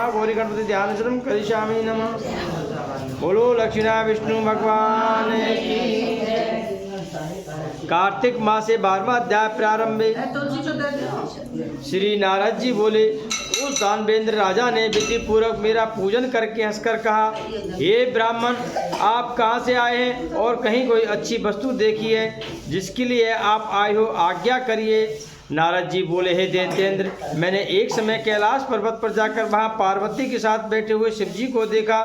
महागौरी गणपति ध्यान श्रम करिष्यामि नमः। बोलो लक्ष्मीनारायण विष्णु भगवान की। कार्तिक माह से 12वां अध्याय प्रारंभे। श्री नारद जी बोले, उस दानवेंद्र राजा ने विधि पूर्वक मेरा पूजन करके हंसकर कहा, हे ब्राह्मण, आप कहाँ से आए हैं और कहीं कोई अच्छी वस्तु देखी है जिसके लिए आप आए हो, आज्ञा करिए। नारद जी बोले, हे दैत्येंद्र, मैंने एक समय कैलाश पर्वत पर जाकर वहाँ पार्वती के साथ बैठे हुए शिव जी को देखा।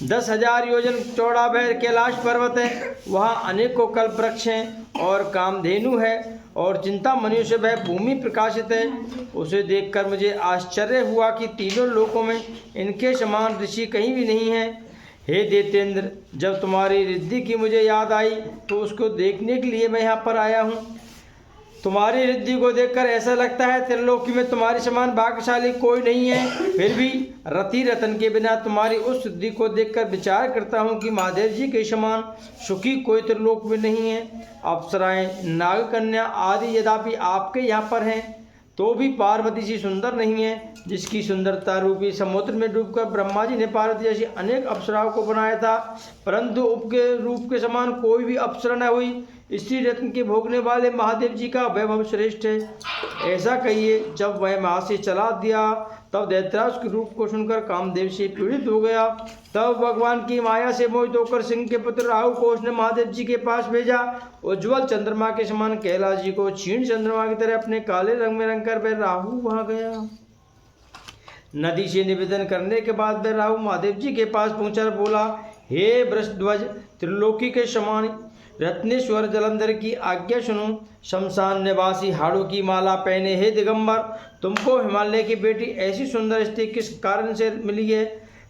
10,000 योजन चौड़ा वह कैलाश पर्वत है। वहाँ अनेकों कल्प वृक्ष हैं और कामधेनु है और चिंतामणियों से वह भूमि प्रकाशित है। उसे देखकर मुझे आश्चर्य हुआ कि तीनों लोकों में इनके समान ऋषि कहीं भी नहीं है। हे दैत्येंद्र, जब तुम्हारी रिद्धि की मुझे याद आई तो उसको देखने के लिए मैं यहाँ पर आया हूँ। तुम्हारी रिद्धि को देखकर ऐसा लगता है त्रिलोकी में तुम्हारे समान भाग्यशाली कोई नहीं है। फिर भी रति रतन के बिना तुम्हारी उस सिद्धि को देखकर विचार करता हूँ कि महादेव जी के समान सुखी कोई त्रिलोक में नहीं है। अप्सराएं, नागकन्या आदि यद्यपि आपके यहाँ पर हैं तो भी पार्वती जी सुंदर नहीं है, जिसकी सुंदरता रूपी समुद्र में डूबकर ब्रह्मा जी ने पार्वती जैसी अनेक अप्सराओं को बनाया था, परंतु उपके रूप के समान कोई भी अप्सरा न हुई। स्त्री रत्न के भोगने वाले महादेव जी का वैभव श्रेष्ठ है। ऐसा कहिए, जब वह वहाँ से चला दिया तब दैत्यराज के रूप को सुनकर कामदेव से पीड़ित हो गया। तब भगवान की माया से मोहित होकर सिंह के पुत्र राहु को उसने महादेव जी के पास भेजा। उज्ज्वल चंद्रमा के समान कैलाश जी को क्षीण चंद्रमा की तरह अपने काले रंग में रंग कर वह राहु वहाँ गया। नदी से निवेदन करने के बाद वह राहु महादेव जी के पास पहुंचा, बोला, हे वृषध्वज, त्रिलोकी के समान रत्नेश्वर जलंधर की आज्ञा सुनो। शमशान निवासी हाड़ों की माला पहने हे दिगंबर, तुमको हिमालय की बेटी ऐसी सुंदर स्त्री किस कारण से मिली है?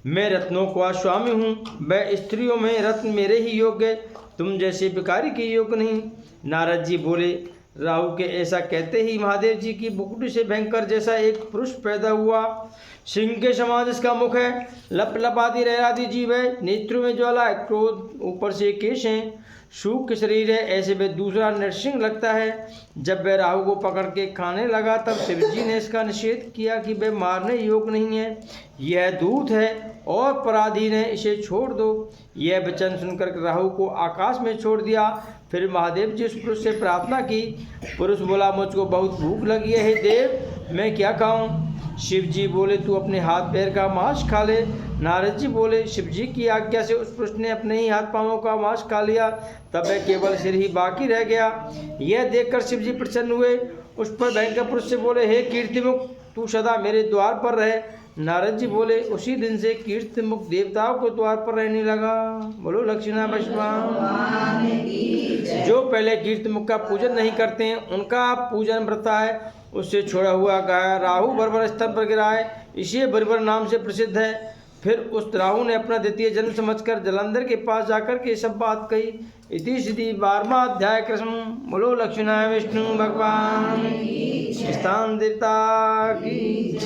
मैं रत्नों का स्वामी हूँ, वह स्त्रियों में रत्न मेरे ही योग्य, तुम जैसे भिखारी के योग्य नहीं। नारद जी बोले, राहु के ऐसा कहते ही महादेव जी की बुकुटी से भयंकर जैसा एक पुरुष पैदा हुआ। सिंह के समान इसका मुख है, लप लपाती रहराती जीव है, नेत्रों में ज्वाला, क्रोध, ऊपर से केश हैं, सूक्ष्म शरीर है, ऐसे में दूसरा नरसिंह लगता है। जब वह राहु को पकड़ के खाने लगा तब शिव जी ने इसका निषेध किया कि वह मारने योग्य नहीं है, यह दूत है और पराधीन है, इसे छोड़ दो। यह वचन सुनकर राहु को आकाश में छोड़ दिया। फिर महादेव जी उस पुरुष से प्रार्थना की। पुरुष बोला, मुझको बहुत भूख लगी है, हे देव, मैं क्या खाऊं? शिव जी बोले, तू अपने हाथ पैर का मांस खा ले। नारद जी बोले, शिव जी की आज्ञा से उस पुरुष ने अपने ही हाथ पांवों का मांस खा लिया। तब वह केवल सिर ही बाकी रह गया। यह देखकर शिव जी प्रसन्न हुए। उस पर भयंकर पुरुष से बोले, हे कीर्तिमुख, तू सदा मेरे द्वार पर रहे। नारद जी बोले, उसी दिन से कीर्तिमुख देवताओं को द्वार पर रहने लगा। बोलो लक्ष्मीनारायण भगवान। जो पहले कीर्तिमुख का पूजन नहीं करते हैं उनका पूजन व्रता है, उससे छोड़ा हुआ गाय राहु बर्बर स्थल पर गिरा है, इसी बर्बर नाम से प्रसिद्ध है। फिर उस राहु ने अपना द्वितीय जन्म समझकर जलंधर के पास जाकर के सब बात कही। इति श्री 12वां अध्याय कृष्ण। बोलो लक्ष्मीनारायण विष्णु भगवान स्थान देवता की।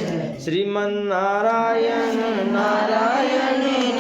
श्रीमन नारायण नारायण